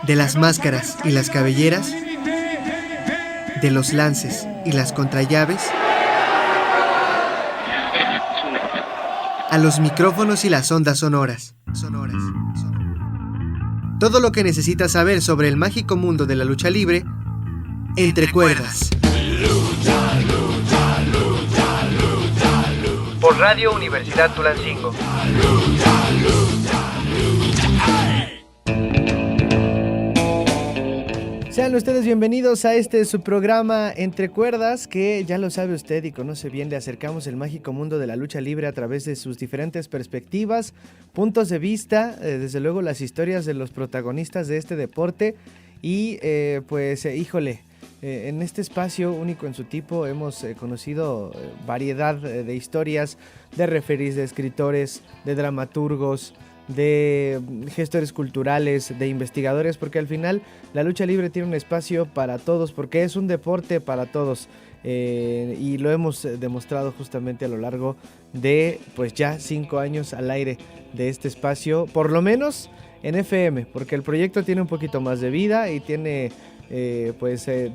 De las máscaras y las cabelleras, de los lances y las contrallaves, a los micrófonos y las ondas sonoras. Todo lo que necesitas saber sobre el mágico mundo de la lucha libre, entre cuerdas. Por Radio Universidad Tulancingo. Sean ustedes bienvenidos a su programa Entre Cuerdas, que ya lo sabe usted y conoce bien. Le acercamos el mágico mundo de la lucha libre a través de sus diferentes perspectivas, puntos de vista, desde luego las historias de los protagonistas de este deporte y híjole, en este espacio único en su tipo hemos conocido variedad de historias, de referees, de escritores, de dramaturgos, de gestores culturales, de investigadores, porque al final la lucha libre tiene un espacio para todos, porque es un deporte para todos, y lo hemos demostrado justamente a lo largo de pues ya 5 años al aire de este espacio, por lo menos en FM, porque el proyecto tiene un poquito más de vida y tiene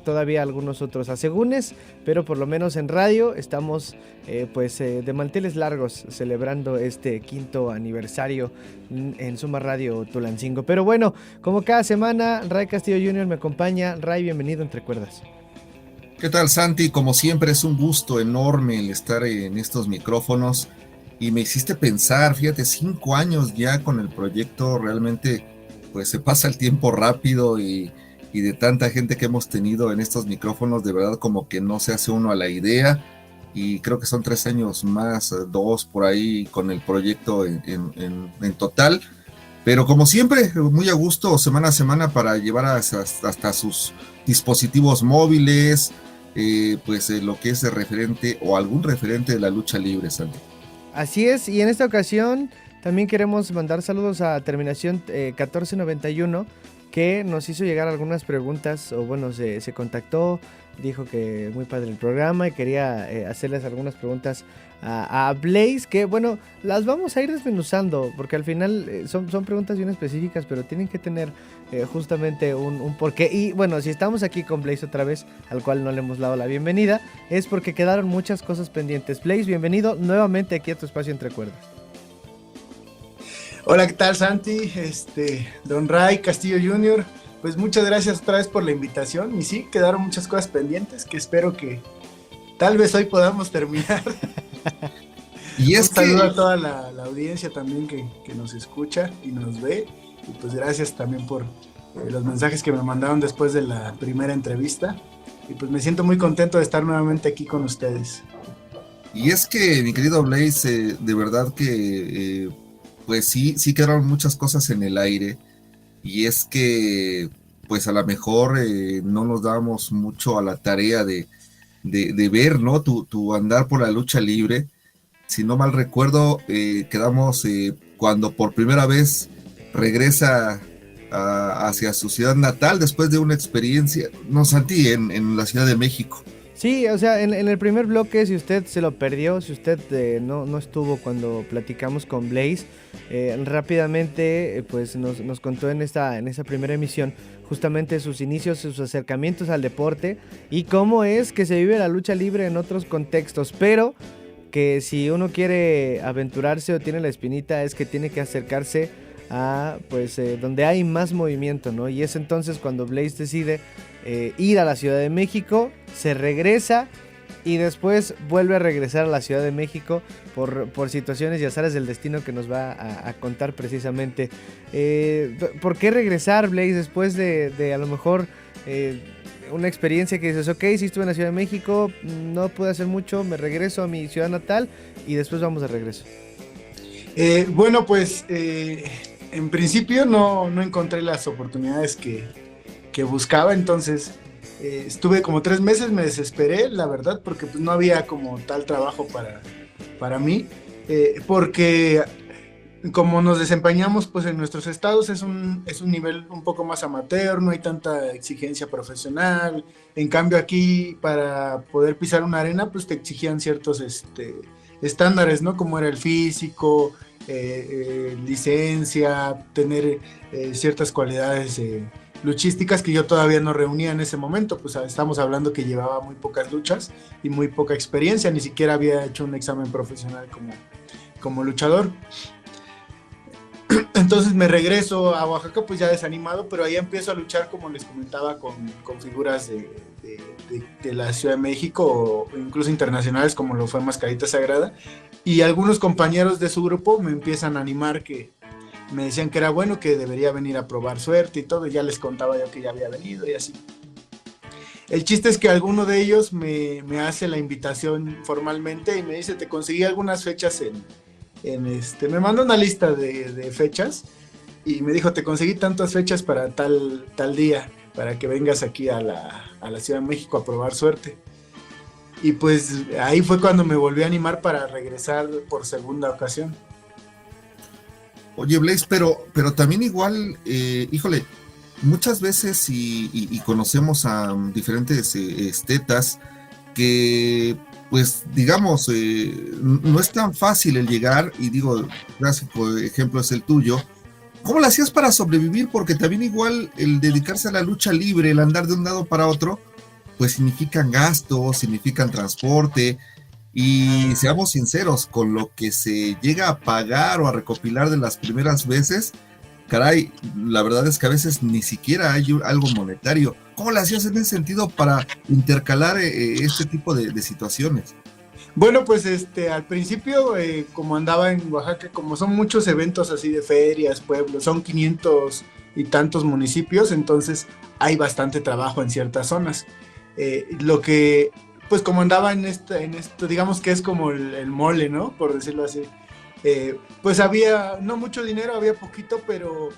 todavía algunos otros asegúnes, pero por lo menos en radio estamos de manteles largos celebrando este 5º aniversario en Suma Radio Tulancingo. Pero bueno, como cada semana, Ray Castillo Jr. me acompaña. Ray, bienvenido a Entre Cuerdas. ¿Qué tal, Santi? Como siempre es un gusto enorme el estar en estos micrófonos y me hiciste pensar, fíjate, 5 años ya con el proyecto, realmente pues se pasa el tiempo rápido y de tanta gente que hemos tenido en estos micrófonos, de verdad como que no se hace uno a la idea, y creo que son 3 años más, 2 por ahí con el proyecto en total, pero como siempre, muy a gusto semana a semana para llevar hasta sus dispositivos móviles, lo que es de referente o algún referente de la lucha libre, Santi. Así es, y en esta ocasión también queremos mandar saludos a Terminación 1491, que nos hizo llegar algunas preguntas, o bueno, se contactó, dijo que muy padre el programa y quería hacerles algunas preguntas a Blaze, que bueno, las vamos a ir desmenuzando, porque al final son preguntas bien específicas, pero tienen que tener justamente un porqué. Y bueno, si estamos aquí con Blaze otra vez, al cual no le hemos dado la bienvenida, es porque quedaron muchas cosas pendientes. Blaze, bienvenido nuevamente aquí a tu espacio Entre Cuerdas. Hola, ¿qué tal, Santi? Don Ray Castillo Jr., pues muchas gracias otra vez por la invitación. Y sí, quedaron muchas cosas pendientes que espero que tal vez hoy podamos terminar. Y es un saludo a toda la audiencia también que nos escucha y nos ve. Y pues gracias también por los mensajes que me mandaron después de la primera entrevista. Y pues me siento muy contento de estar nuevamente aquí con ustedes. Y es que, mi querido Blaze, de verdad que pues sí quedaron muchas cosas en el aire, y es que pues a lo mejor no nos damos mucho a la tarea de ver, ¿no? Tu andar por la lucha libre. Si no mal recuerdo, quedamos cuando por primera vez regresa hacia su ciudad natal después de una experiencia, no, Santi, en la Ciudad de México. Sí, o sea, en el primer bloque, si usted se lo perdió, si usted no estuvo cuando platicamos con Blaze, rápidamente pues nos contó en esa primera emisión justamente sus inicios, sus acercamientos al deporte y cómo es que se vive la lucha libre en otros contextos, pero que si uno quiere aventurarse o tiene la espinita es que tiene que acercarse a donde hay más movimiento, ¿no? Y es entonces cuando Blaze decide ir a la Ciudad de México, se regresa y después vuelve a regresar a la Ciudad de México por situaciones y azares del destino que nos va a contar precisamente. ¿Por qué regresar, Blaze, después de a lo mejor una experiencia que dices, ok, sí estuve en la Ciudad de México, no pude hacer mucho, me regreso a mi ciudad natal y después vamos de regreso? Bueno, pues en principio no encontré las oportunidades que buscaba, entonces estuve como 3 meses, me desesperé, la verdad, porque pues no había como tal trabajo para mí, porque como nos desempeñamos pues en nuestros estados es un nivel un poco más amateur, no hay tanta exigencia profesional. En cambio aquí para poder pisar una arena pues te exigían ciertos estándares, ¿no? Como era el físico, licencia, tener ciertas cualidades luchísticas que yo todavía no reunía en ese momento. Pues estamos hablando que llevaba muy pocas luchas y muy poca experiencia, ni siquiera había hecho un examen profesional como luchador. Entonces me regreso a Oaxaca pues ya desanimado, pero ahí empiezo a luchar, como les comentaba, con figuras de la Ciudad de México o incluso internacionales, como lo fue Mascarita Sagrada, y algunos compañeros de su grupo me empiezan a animar, que me decían que era bueno, que debería venir a probar suerte y todo, y ya les contaba yo que ya había venido y así. El chiste es que alguno de ellos me hace la invitación formalmente y me dice: te conseguí algunas fechas me mandó una lista de fechas y me dijo: te conseguí tantas fechas para tal día, para que vengas aquí a la Ciudad de México a probar suerte. Y pues ahí fue cuando me volví a animar para regresar por segunda ocasión. Oye, Blaze, pero también igual, híjole, muchas veces y conocemos a diferentes estetas que, pues, digamos, no es tan fácil el llegar, y digo, el clásico ejemplo es el tuyo. ¿Cómo lo hacías para sobrevivir? Porque también igual el dedicarse a la lucha libre, el andar de un lado para otro, pues significan gastos, significan transporte, y seamos sinceros, con lo que se llega a pagar o a recopilar de las primeras veces, caray, la verdad es que a veces ni siquiera hay algo monetario. ¿Cómo le hacías en ese sentido para intercalar este tipo de situaciones? Bueno, pues al principio, como andaba en Oaxaca, como son muchos eventos así de ferias, pueblos, son 500 y tantos municipios, entonces hay bastante trabajo en ciertas zonas. Lo que, pues como andaba en esto, digamos que es como el mole, ¿no? Por decirlo así. Pues había no mucho dinero, había poquito, pero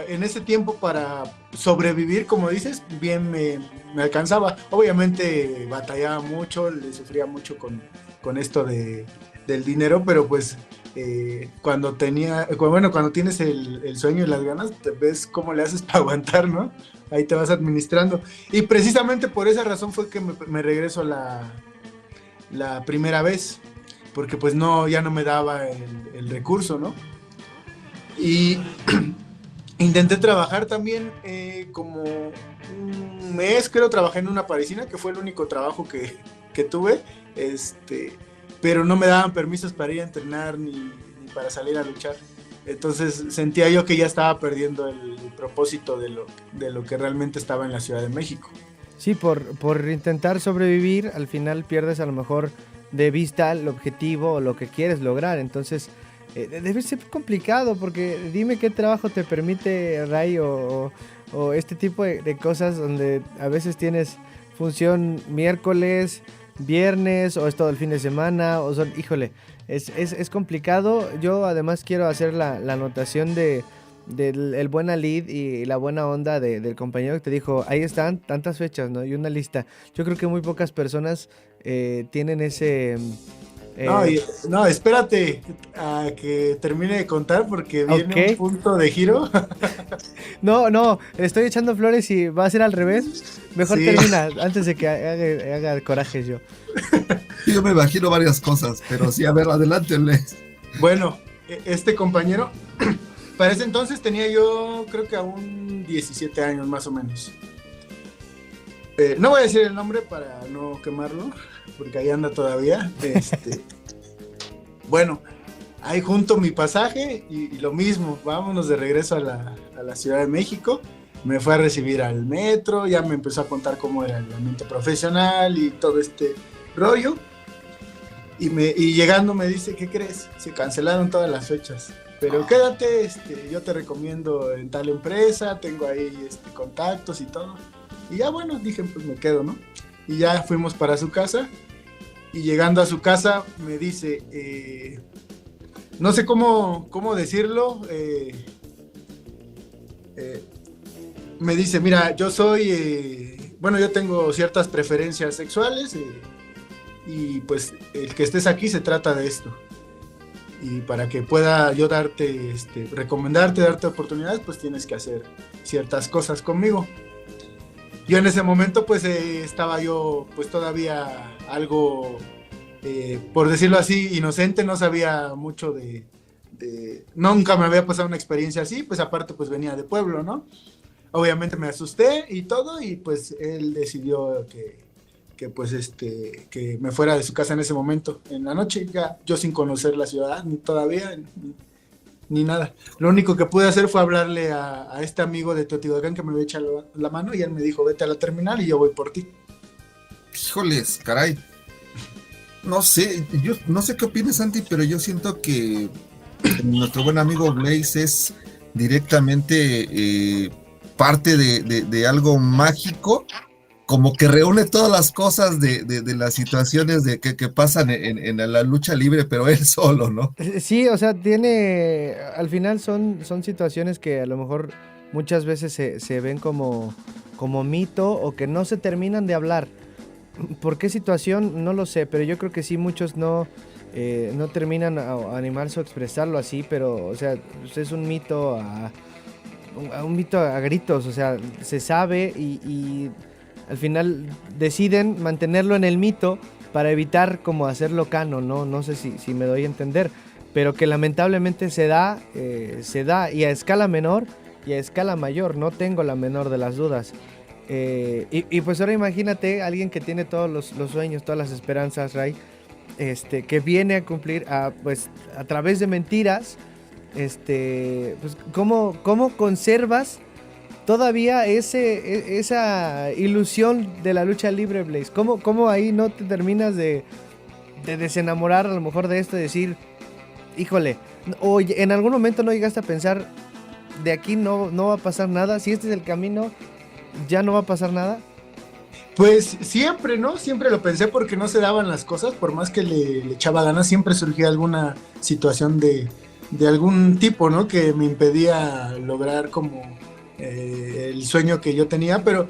en ese tiempo, para sobrevivir, como dices, bien me alcanzaba. Obviamente batallaba mucho, le sufría mucho con esto del dinero, pero pues cuando tienes el sueño y las ganas, te ves cómo le haces para aguantar, ¿no? Ahí te vas administrando. Y precisamente por esa razón fue que me regreso la primera vez, porque pues ya no me daba el recurso, ¿no? Y intenté trabajar también como un mes, creo, trabajé en una parisina, que fue el único trabajo que tuve, pero no me daban permisos para ir a entrenar ni para salir a luchar. Entonces sentía yo que ya estaba perdiendo el propósito de lo que realmente estaba en la Ciudad de México. Sí, por intentar sobrevivir, al final pierdes a lo mejor de vista el objetivo o lo que quieres lograr. Entonces debe ser complicado, porque dime qué trabajo te permite, Ray, o este tipo de cosas donde a veces tienes función miércoles, viernes, o es todo el fin de semana, o son, híjole, es complicado. Yo además quiero hacer la anotación del buen lead y la buena onda del compañero que te dijo: ahí están tantas fechas, ¿no? Y una lista. Yo creo que muy pocas personas tienen ese... No, espérate a que termine de contar, porque viene un punto de giro. No, estoy echando flores y va a ser al revés. Mejor termina antes de que haga corajes yo. Yo me imagino varias cosas, pero sí, a ver, adelante, Les. Bueno, este compañero, para ese entonces tenía yo, creo que aún 17 años más o menos. No voy a decir el nombre para no quemarlo, porque ahí anda todavía. Bueno, ahí junto mi pasaje y lo mismo, vámonos de regreso a la Ciudad de México. Me fue a recibir al metro, ya me empezó a contar cómo era el ambiente profesional y todo este rollo. Y llegando me dice: ¿qué crees? Se cancelaron todas las fechas, pero quédate, yo te recomiendo en tal empresa, tengo ahí contactos y todo. Y ya, bueno, dije, pues me quedo, ¿no? Y ya fuimos para su casa, y llegando a su casa me dice, no sé cómo decirlo, me dice: mira, yo tengo ciertas preferencias sexuales, y pues el que estés aquí se trata de esto. Y para que pueda yo darte, recomendarte, darte oportunidades, pues tienes que hacer ciertas cosas conmigo. Yo en ese momento pues estaba yo pues todavía algo, por decirlo así, inocente, no sabía mucho de nunca me había pasado una experiencia así, pues aparte pues venía de pueblo, ¿no? Obviamente me asusté y todo, y pues él decidió que pues que me fuera de su casa en ese momento, en la noche, ya yo sin conocer la ciudad, ni todavía, ni nada. Lo único que pude hacer fue hablarle a este amigo de Teotihuacán que me había echado la mano, y él me dijo, vete a la terminal y yo voy por ti. Híjoles, caray. No sé, yo no sé qué opinas, Santi, pero yo siento que nuestro buen amigo Blaze es directamente parte de algo mágico, como que reúne todas las cosas de las situaciones que pasan en la lucha libre, pero él solo, ¿no? Sí, o sea, al final son situaciones que a lo mejor muchas veces se ven como mito o que no se terminan de hablar. ¿Por qué situación? No lo sé, pero yo creo que sí muchos no terminan a animarse o expresarlo así, pero, o sea, pues es un mito un mito a gritos, o sea, se sabe y al final deciden mantenerlo en el mito para evitar como hacerlo canon, ¿no? No sé si me doy a entender, pero que lamentablemente se da y a escala menor y a escala mayor, no tengo la menor de las dudas. Y pues ahora imagínate alguien que tiene todos los sueños, todas las esperanzas, Ray, que viene a cumplir pues a través de mentiras, pues ¿cómo conservas todavía esa ilusión de la lucha libre, Blaze? ¿Cómo ahí no te terminas de desenamorar a lo mejor de esto, de decir, híjole, o en algún momento no llegaste a pensar, de aquí no va a pasar nada, si este es el camino, ya no va a pasar nada? Pues siempre, ¿no? Siempre lo pensé, porque no se daban las cosas, por más que le echaba ganas, siempre surgía alguna situación de algún tipo, ¿no? Que me impedía lograr como el sueño que yo tenía, pero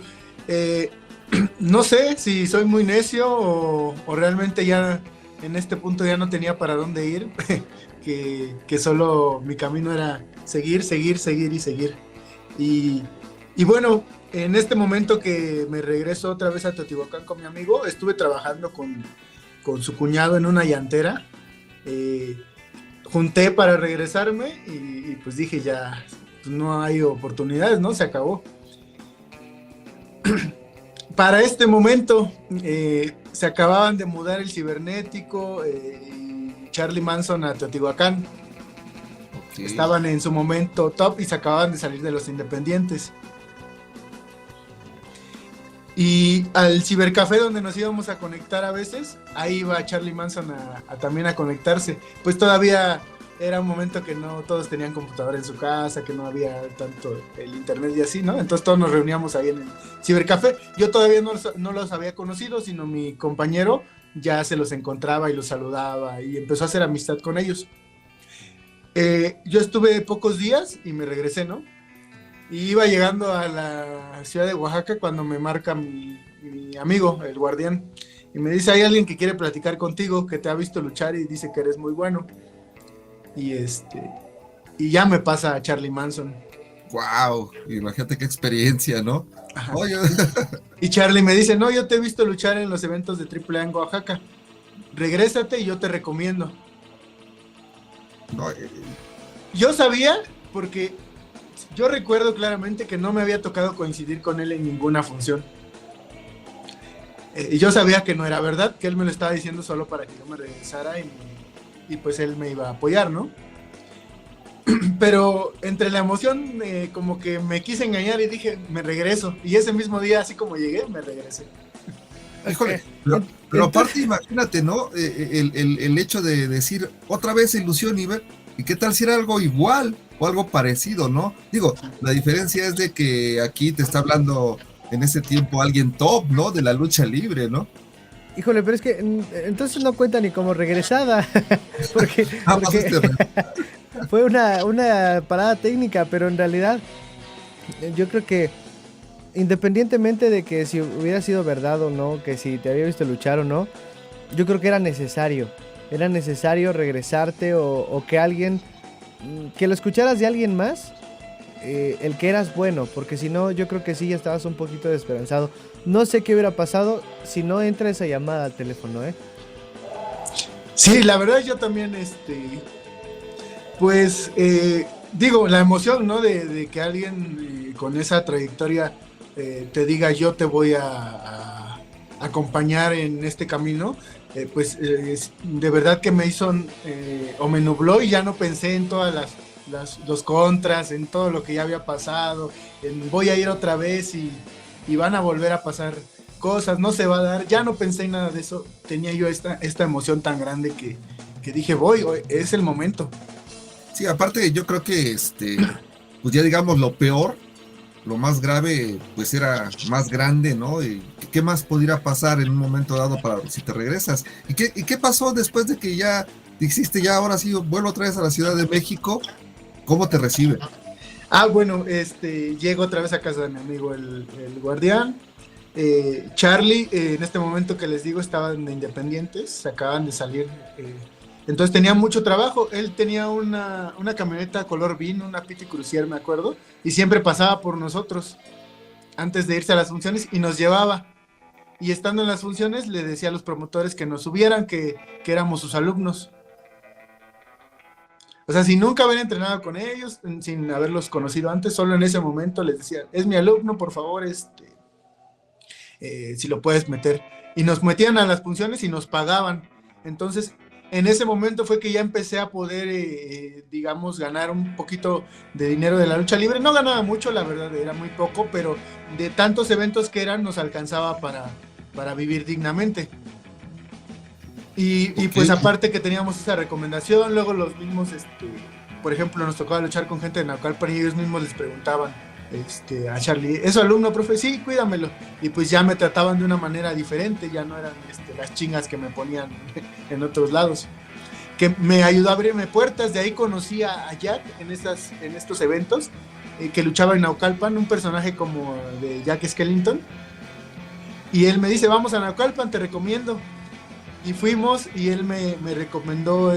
no sé si soy muy necio o realmente ya en este punto ya no tenía para dónde ir, que solo mi camino era seguir, seguir, seguir y seguir. Y bueno, en este momento que me regreso otra vez a Teotihuacán con mi amigo, estuve trabajando con su cuñado en una llantera. Junté para regresarme y pues dije, ya pues no hay oportunidades, ¿no? Se acabó. Para este momento se acababan de mudar el Cibernético y Charlie Manson a Teotihuacán. Okay. Estaban en su momento top y se acababan de salir de los independientes. Y al cibercafé donde nos íbamos a conectar a veces, ahí iba Charlie Manson también a conectarse. Pues todavía era un momento que no todos tenían computadora en su casa, que no había tanto el internet y así, ¿no? Entonces todos nos reuníamos ahí en el cibercafé. Yo todavía no los había conocido, sino mi compañero ya se los encontraba y los saludaba y empezó a hacer amistad con ellos. Yo estuve pocos días y me regresé, ¿no? Y iba llegando a la ciudad de Oaxaca cuando me marca mi amigo, el guardián, y me dice, hay alguien que quiere platicar contigo, que te ha visto luchar y dice que eres muy bueno. Y ya me pasa a Charlie Manson. Wow, imagínate qué experiencia, ¿no? Y Charlie me dice, no, yo te he visto luchar en los eventos de AAA en Oaxaca, regrésate y yo te recomiendo. No, Yo sabía, porque yo recuerdo claramente que no me había tocado coincidir con él en ninguna función. Yo sabía que no era verdad, que él me lo estaba diciendo solo para que yo me regresara y pues él me iba a apoyar, ¿no? Pero entre la emoción como que me quise engañar y dije, me regreso. Y ese mismo día, así como llegué, me regresé. Híjole, pero aparte imagínate, ¿no? El hecho de decir otra vez ilusión y ver, ¿y qué tal si era algo igual o algo parecido, ¿no? Digo, la diferencia es de que aquí te está hablando en ese tiempo alguien top, ¿no? De la lucha libre, ¿no? Híjole, pero es que entonces no cuenta ni como regresada, porque fue una parada técnica, pero en realidad yo creo que independientemente de que si hubiera sido verdad o no, que si te había visto luchar o no, yo creo que era necesario regresarte o que alguien, que lo escucharas de alguien más, el que eras bueno, porque si no, yo creo que sí ya estabas un poquito desesperanzado. No sé qué hubiera pasado si no entra esa llamada al teléfono, ¿eh? Sí, la verdad yo también, Pues digo, la emoción, ¿no? De que alguien con esa trayectoria te diga yo te voy a acompañar en este camino, pues de verdad que me hizo o me nubló y ya no pensé en todas los contras, en todo lo que ya había pasado, en voy a ir otra vez y van a volver a pasar cosas, no se va a dar, ya no pensé en nada de eso, tenía yo esta emoción tan grande que dije voy, es el momento. Sí, aparte yo creo que pues ya digamos lo peor, lo más grave, pues era más grande, ¿no? ¿Y qué más pudiera pasar en un momento dado para si te regresas? ¿Y qué pasó después de que ya dijiste, ya ahora sí, vuelvo otra vez a la Ciudad de México? ¿Cómo te reciben? Bueno, llego otra vez a casa de mi amigo el guardián. Charlie, en este momento que les digo, estaban de independientes, acaban de salir. Entonces tenía mucho trabajo. Él tenía una camioneta color vino, una Pity Cruiser, me acuerdo, y siempre pasaba por nosotros antes de irse a las funciones y nos llevaba. Y estando en las funciones, le decía a los promotores que nos subieran, que éramos sus alumnos. O sea, si nunca habían entrenado con ellos, sin haberlos conocido antes, solo en ese momento les decía, es mi alumno, por favor, si lo puedes meter. Y nos metían a las funciones y nos pagaban. Entonces, en ese momento fue que ya empecé a poder, digamos, ganar un poquito de dinero de la lucha libre. No ganaba mucho, la verdad, era muy poco, pero de tantos eventos que eran, nos alcanzaba para vivir dignamente. Y Okay. pues aparte que teníamos esa recomendación, luego los mismos, por ejemplo, nos tocaba luchar con gente de Naucalpan y ellos mismos les preguntaban a Charlie, ¿es su alumno, profe? Sí, cuídamelo. Y pues ya me trataban de una manera diferente, ya no eran las chingas que me ponían en otros lados. Que me ayudó a abrirme puertas, de ahí conocí a Jack en estos eventos, que luchaba en Naucalpan, un personaje como de Jack Skellington. Y él me dice, vamos a Naucalpan, te recomiendo. Y fuimos y él me recomendó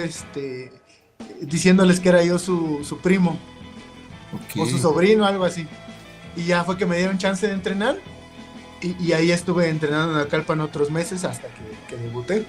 diciéndoles que era yo su primo, Okay. o su sobrino, algo así. Y ya fue que me dieron chance de entrenar y ahí estuve entrenando en Naucalpan otros meses hasta que debuté.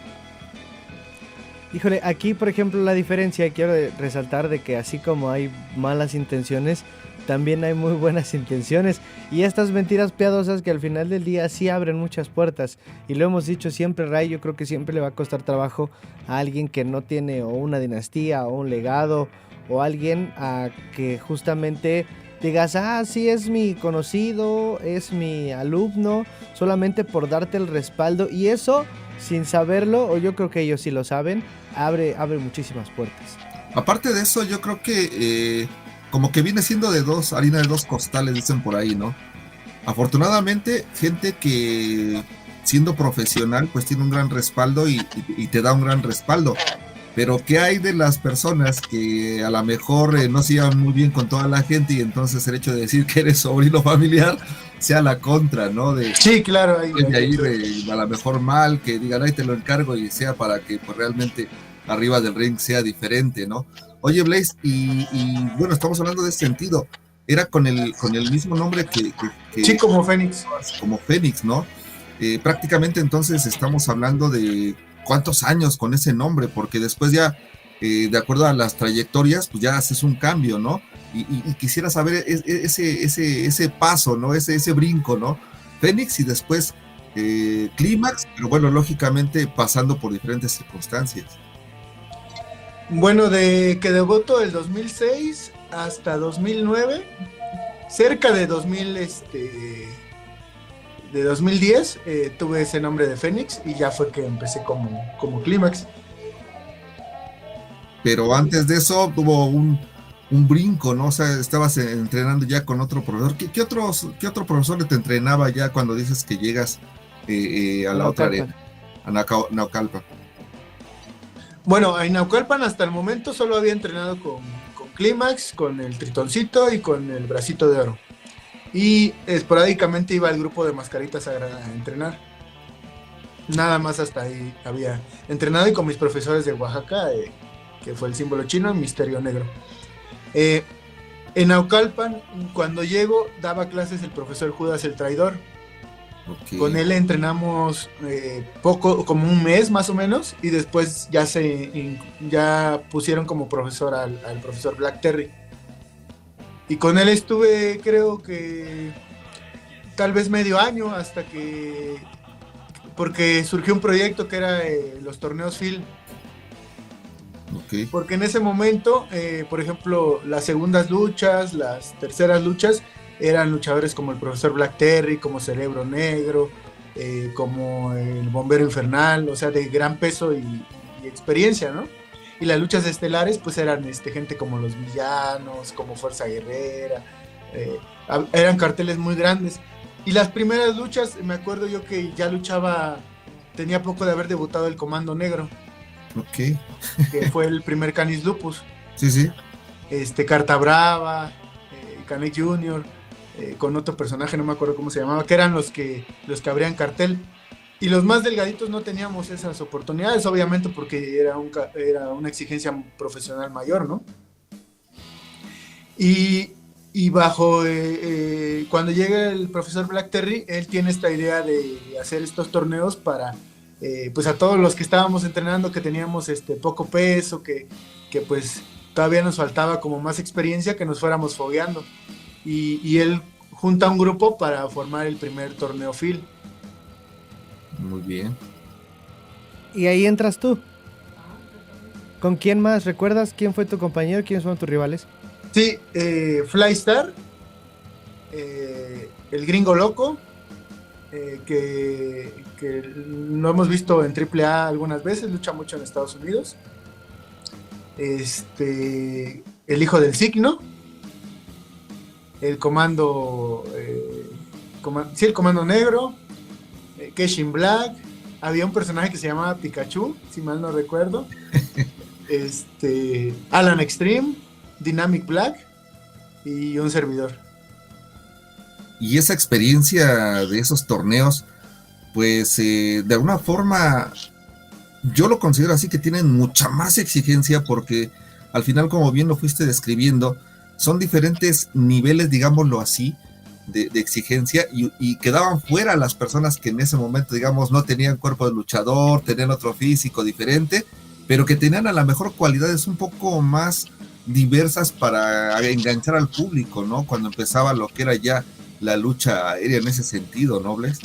Híjole, aquí por ejemplo la diferencia, quiero resaltar de que así como hay malas intenciones, también hay muy buenas intenciones, y estas mentiras piadosas que al final del día sí abren muchas puertas, y lo hemos dicho siempre, Ray, yo creo que siempre le va a costar trabajo a alguien que no tiene o una dinastía o un legado, o alguien a que justamente digas, sí es mi conocido, es mi alumno, solamente por darte el respaldo, y eso sin saberlo, o yo creo que ellos sí lo saben, abre muchísimas puertas. Aparte de eso, yo creo que como que viene siendo harina de dos costales, dicen por ahí, ¿no? Afortunadamente, gente que siendo profesional, pues tiene un gran respaldo y te da un gran respaldo. Pero ¿qué hay de las personas que a lo mejor no se llevan muy bien con toda la gente y entonces el hecho de decir que eres sobrino familiar sea la contra, ¿no? Sí, claro. De ahí a lo mejor mal, que digan, ahí te lo encargo y sea para que pues realmente arriba del ring sea diferente, ¿no? Oye, Blaze, y bueno, estamos hablando de ese sentido. Era con el mismo nombre que sí, como Fénix. Como Fénix, ¿no? Prácticamente entonces estamos hablando de cuántos años con ese nombre, porque después ya, de acuerdo a las trayectorias, pues ya haces un cambio, ¿no? Y quisiera saber ese paso, ¿no? Ese brinco, ¿no? Fénix y después Clímax, pero bueno, lógicamente pasando por diferentes circunstancias. Bueno, de que debutó el 2006 hasta 2009, cerca de 2010, tuve ese nombre de Fénix y ya fue que empecé como Clímax. Pero antes de eso tuvo un brinco, ¿no? O sea, estabas entrenando ya con otro profesor. ¿Qué otro profesor te entrenaba ya cuando dices que llegas a la otra arena? A Naucalpan. Bueno, en Naucalpan hasta el momento solo había entrenado con Clímax, con el Tritoncito y con el Bracito de Oro. Y esporádicamente iba al grupo de Mascarita Sagrada a entrenar. Nada más hasta ahí había entrenado, y con mis profesores de Oaxaca, que fue el símbolo chino, Misterio Negro. En Naucalpan, cuando llego, daba clases el profesor Judas el Traidor. Con él entrenamos poco, como un mes más o menos, y después ya pusieron como profesor al profesor Black Terry. Y con él estuve, creo que tal vez medio año, porque surgió un proyecto que era los torneos Phil. Porque en ese momento, por ejemplo, las segundas luchas, las terceras luchas, eran luchadores como el profesor Black Terry, como Cerebro Negro, como el Bombero Infernal, o sea, de gran peso y experiencia, ¿no? Y las luchas estelares, pues eran gente como Los Villanos, como Fuerza Guerrera, eran carteles muy grandes. Y las primeras luchas, me acuerdo yo que ya tenía poco de haber debutado el Comando Negro. Que fue el primer Canis Lupus. Sí. Carta Brava, Canek Jr., con otro personaje, no me acuerdo cómo se llamaba, que eran los que abrían cartel. Y los más delgaditos no teníamos esas oportunidades, obviamente, porque era una exigencia profesional mayor, ¿no? Y cuando llega el profesor Black Terry, él tiene esta idea de hacer estos torneos para pues a todos los que estábamos entrenando, que teníamos poco peso, que pues todavía nos faltaba como más experiencia, que nos fuéramos fogueando. Y él junta un grupo para formar el primer torneo Phil. Muy bien. Y ahí entras tú. ¿Con quién más? ¿Recuerdas quién fue tu compañero? ¿Quiénes fueron tus rivales? Sí, Flystar, el Gringo Loco, que lo hemos visto en AAA algunas veces, lucha mucho en Estados Unidos. El Hijo del Signo, el Comando, el Comando Negro, Keshin Black. Había un personaje que se llamaba Pikachu, si mal no recuerdo. Alan Extreme, Dynamic Black y un servidor. Y esa experiencia de esos torneos, pues de alguna forma yo lo considero así, que tienen mucha más exigencia, porque al final, como bien lo fuiste describiendo, son diferentes niveles, digámoslo así, de exigencia, y quedaban fuera las personas que en ese momento, digamos, no tenían cuerpo de luchador, tenían otro físico diferente, pero que tenían a lo mejor cualidades un poco más diversas para enganchar al público, ¿no? Cuando empezaba lo que era ya la lucha aérea en ese sentido, ¿no, Bles?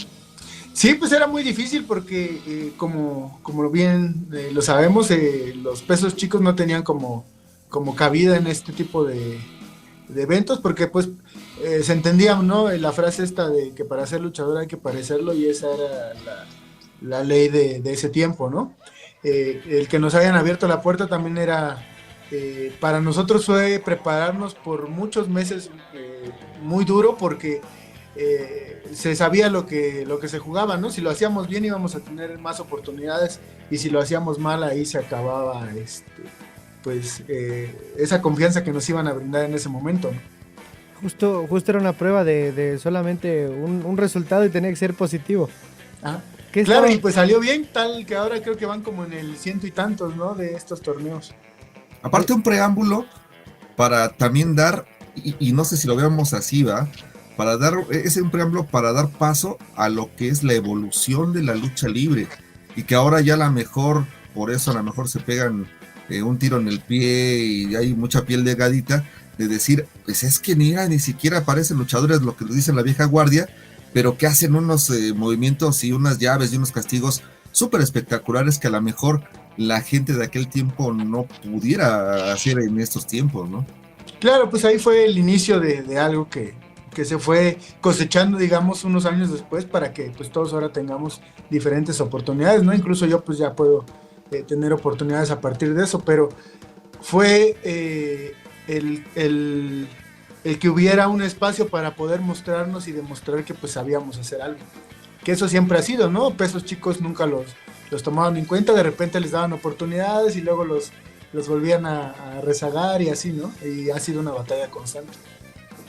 Sí, pues era muy difícil porque como bien lo sabemos, los pesos chicos no tenían como cabida en este tipo de eventos, porque pues se entendía, ¿no? La frase esta de que para ser luchador hay que parecerlo, y esa era la ley de ese tiempo, ¿no? El que nos hayan abierto la puerta también era, para nosotros fue prepararnos por muchos meses, muy duro, porque se sabía lo que se jugaba, ¿no? Si lo hacíamos bien íbamos a tener más oportunidades, y si lo hacíamos mal, ahí se acababa pues esa confianza que nos iban a brindar en ese momento, ¿no? Justo era una prueba de solamente un resultado, y tenía que ser positivo. Claro, y pues salió bien, tal que ahora creo que van como en el 100 y tantos, ¿no? De estos torneos. Aparte, un preámbulo para también dar, y no sé si lo veamos así, ¿va? Es un preámbulo para dar paso a lo que es la evolución de la lucha libre, y que ahora ya por eso a lo mejor se pegan un tiro en el pie y hay mucha piel delgadita, de decir, pues es que ni siquiera parecen luchadores, lo que nos dice la vieja guardia, pero que hacen unos movimientos y unas llaves y unos castigos súper espectaculares que a lo mejor la gente de aquel tiempo no pudiera hacer en estos tiempos, ¿no? Claro, pues ahí fue el inicio de algo que se fue cosechando, digamos, unos años después, para que pues todos ahora tengamos diferentes oportunidades, ¿no? Incluso yo pues ya puedo tener oportunidades a partir de eso, pero fue el que hubiera un espacio para poder mostrarnos y demostrar que pues sabíamos hacer algo, que eso siempre ha sido, ¿no? Pesos chicos nunca los tomaban en cuenta, de repente les daban oportunidades y luego los volvían a rezagar, y así, ¿no? Y ha sido una batalla constante.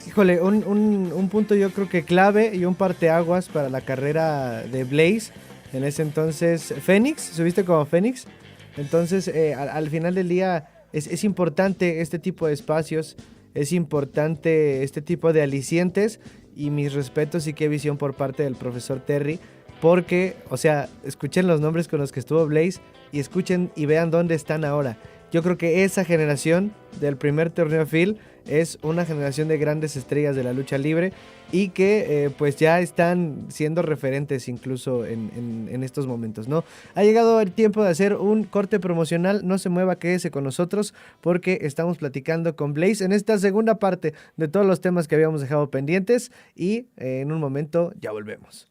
Híjole, un punto yo creo que clave y un parteaguas para la carrera de Blaze. En ese entonces, Fénix, subiste como Fénix. Entonces, al final del día, es importante este tipo de espacios, es importante este tipo de alicientes. y mis respetos y qué visión por parte del profesor Terry, porque, o sea, escuchen los nombres con los que estuvo Blaze y escuchen y vean dónde están ahora. Yo creo que esa generación del primer torneo Phil es una generación de grandes estrellas de la lucha libre y que pues ya están siendo referentes incluso en estos momentos, ¿no? Ha llegado el tiempo de hacer un corte promocional. No se mueva, quédese con nosotros porque estamos platicando con Blaze en esta segunda parte de todos los temas que habíamos dejado pendientes y en un momento ya volvemos.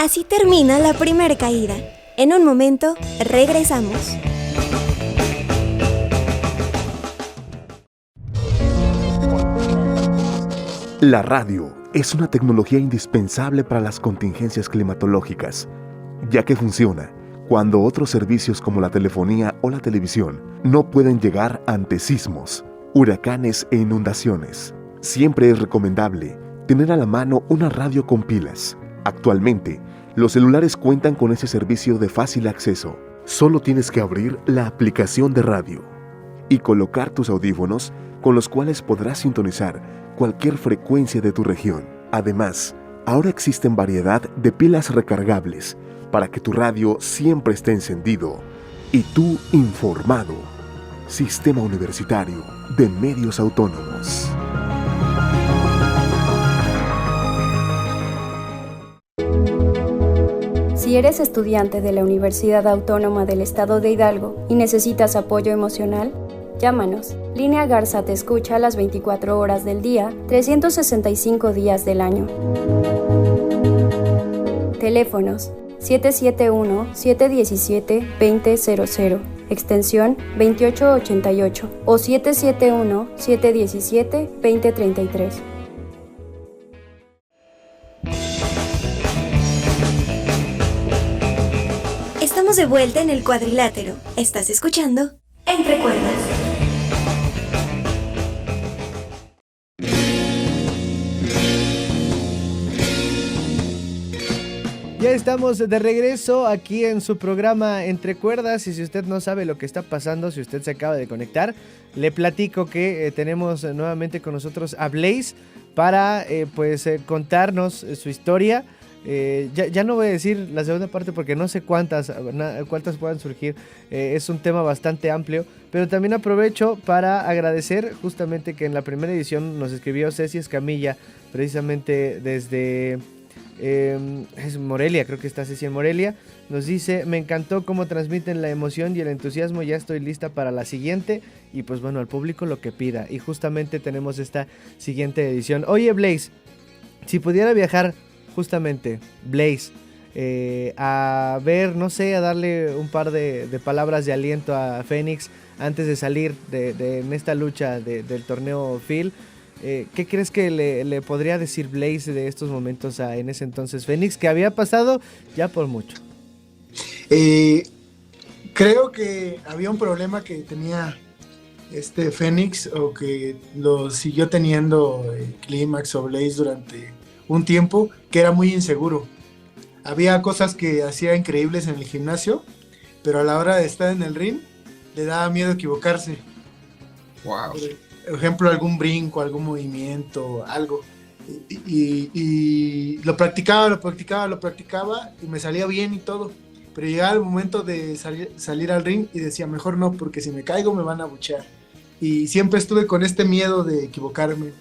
Así termina la primera caída. En un momento, regresamos. La radio es una tecnología indispensable para las contingencias climatológicas, ya que funciona cuando otros servicios como la telefonía o la televisión no pueden llegar ante sismos, huracanes e inundaciones. Siempre es recomendable tener a la mano una radio con pilas. Actualmente, los celulares cuentan con ese servicio de fácil acceso. Solo tienes que abrir la aplicación de radio y colocar tus audífonos con los cuales podrás sintonizar cualquier frecuencia de tu región. Además, ahora existen variedad de pilas recargables para que tu radio siempre esté encendido y tú informado. Sistema Universitario de Medios Autónomos. Si eres estudiante de la Universidad Autónoma del Estado de Hidalgo y necesitas apoyo emocional, llámanos. Línea Garza te escucha a las 24 horas del día, 365 días del año. Teléfonos 771-717-2000, extensión 2888 o 771-717-2033. Estamos de vuelta en el cuadrilátero. Estás escuchando Entre Cuerdas. Ya estamos de regreso aquí en su programa Entre Cuerdas y si usted no sabe lo que está pasando, si usted se acaba de conectar, le platico que tenemos nuevamente con nosotros a Blaze para contarnos su historia. Ya no voy a decir la segunda parte porque no sé cuántas puedan surgir, es un tema bastante amplio, pero también aprovecho para agradecer justamente que en la primera edición nos escribió Ceci Escamilla, precisamente desde es Morelia, creo que está Ceci en Morelia, nos dice: me encantó cómo transmiten la emoción y el entusiasmo, ya estoy lista para la siguiente, y pues bueno, al público lo que pida, y justamente tenemos esta siguiente edición. Oye Blaze, si pudiera viajar justamente Blaze a ver, no sé, a darle un par de palabras de aliento a Fénix antes de salir en esta lucha del torneo Phil, ¿qué crees que le podría decir Blaze de estos momentos en ese entonces Fénix, que había pasado ya por mucho? Creo que había un problema que tenía Fénix, o que lo siguió teniendo Clímax o Blaze durante un tiempo, que era muy inseguro. Había cosas que hacía increíbles en el gimnasio, pero a la hora de estar en el ring le daba miedo equivocarse. Wow. Por ejemplo, algún brinco, algún movimiento, algo. Y lo practicaba y me salía bien y todo. Pero llegaba el momento de salir al ring y decía, mejor no, porque si me caigo me van a abuchear. Y siempre estuve con este miedo de equivocarme.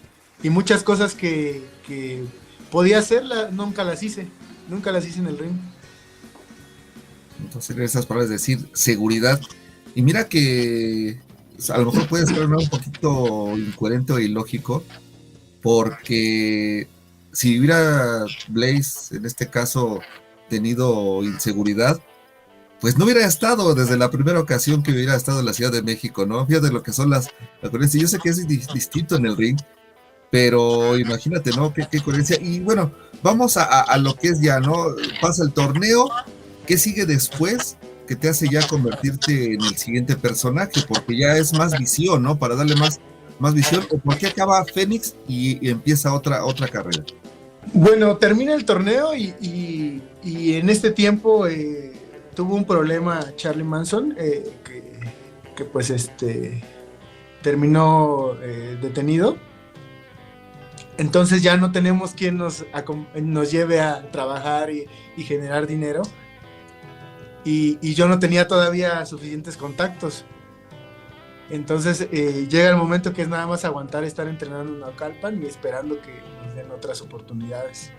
Y muchas cosas que podía hacer, nunca las hice en el ring. Entonces, esas palabras, decir seguridad. Y mira que a lo mejor puede ser un poquito incoherente o ilógico, porque si hubiera Blaze, en este caso, tenido inseguridad, pues no hubiera estado desde la primera ocasión que hubiera estado en la Ciudad de México, ¿no? Fíjate lo que son las coherencias. Yo sé que es distinto en el ring, pero imagínate, ¿no? Qué coherencia. Y bueno, vamos a lo que es ya, ¿no? Pasa el torneo, ¿qué sigue después? Que te hace ya convertirte en el siguiente personaje, porque ya es más visión, ¿no? Para darle más visión. ¿O por qué acaba Fénix y empieza otra carrera? Bueno, termina el torneo y en este tiempo tuvo un problema Charlie Manson, que pues terminó detenido. Entonces ya no tenemos quien nos lleve a trabajar y generar dinero. Y yo no tenía todavía suficientes contactos. Entonces llega el momento que es nada más aguantar estar entrenando en Naucalpan y esperando que nos den otras oportunidades.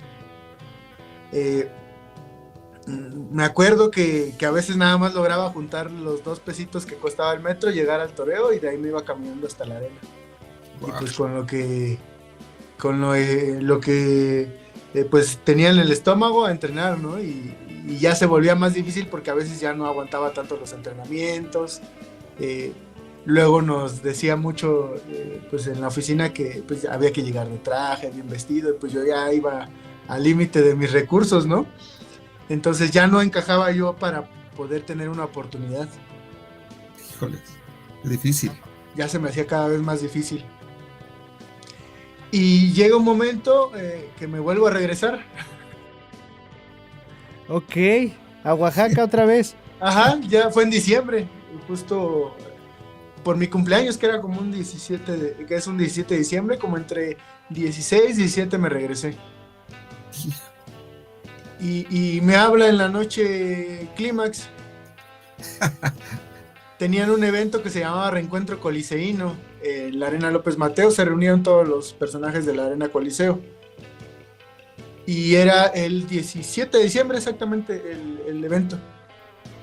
Me acuerdo que a veces nada más lograba juntar los 2 pesitos que costaba el metro, llegar al toreo y de ahí me iba caminando hasta la arena. Wow. Y pues con lo que pues tenía en el estómago a entrenar, ¿no? Y ya se volvía más difícil porque a veces ya no aguantaba tanto los entrenamientos. Luego nos decía mucho pues en la oficina que pues había que llegar de traje, bien vestido, y pues yo ya iba al límite de mis recursos, ¿no? Entonces ya no encajaba yo para poder tener una oportunidad. Híjoles, es difícil. Ya se me hacía cada vez más difícil. Y llega un momento que me vuelvo a regresar. Ok, a Oaxaca otra vez. Ajá, ya fue en diciembre, justo por mi cumpleaños, que era como un 17 de diciembre, como entre 16 y 17 me regresé. Y me habla en la noche Clímax. Tenían un evento que se llamaba Reencuentro Coliseíno en la Arena López Mateos. Se reunieron todos los personajes de la Arena Coliseo. Y era el 17 de diciembre exactamente el evento.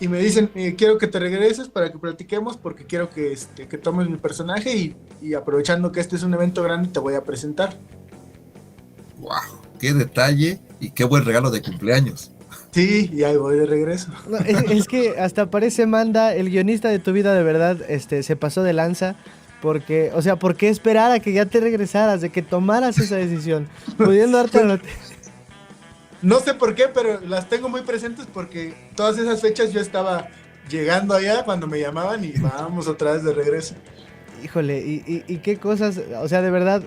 Y me dicen, quiero que te regreses para que platiquemos porque quiero que tomes mi personaje y aprovechando que este es un evento grande te voy a presentar. ¡Wow! ¡Qué detalle y qué buen regalo de cumpleaños! Sí, y ahí voy de regreso. No, es que hasta parece Manda, el guionista de tu vida de verdad se pasó de lanza. Porque, o sea, ¿por qué esperar a que ya te regresaras, de que tomaras esa decisión? Pudiendo darte la noticia. No sé por qué, pero las tengo muy presentes porque todas esas fechas yo estaba llegando allá cuando me llamaban y vamos otra vez de regreso. Híjole, y qué cosas, o sea, de verdad,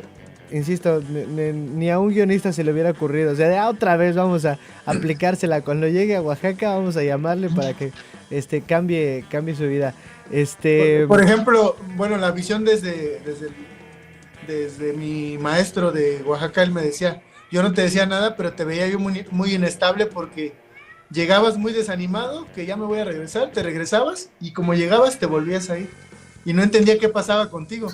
insisto, ni a un guionista se le hubiera ocurrido. O sea, de otra vez vamos a aplicársela. Cuando llegue a Oaxaca vamos a llamarle para que cambie su vida. Por ejemplo, bueno, la visión desde mi maestro de Oaxaca, él me decía, yo no te decía nada, pero te veía yo muy, muy inestable porque llegabas muy desanimado, que ya me voy a regresar, te regresabas y como llegabas te volvías a ir. Y no entendía qué pasaba contigo.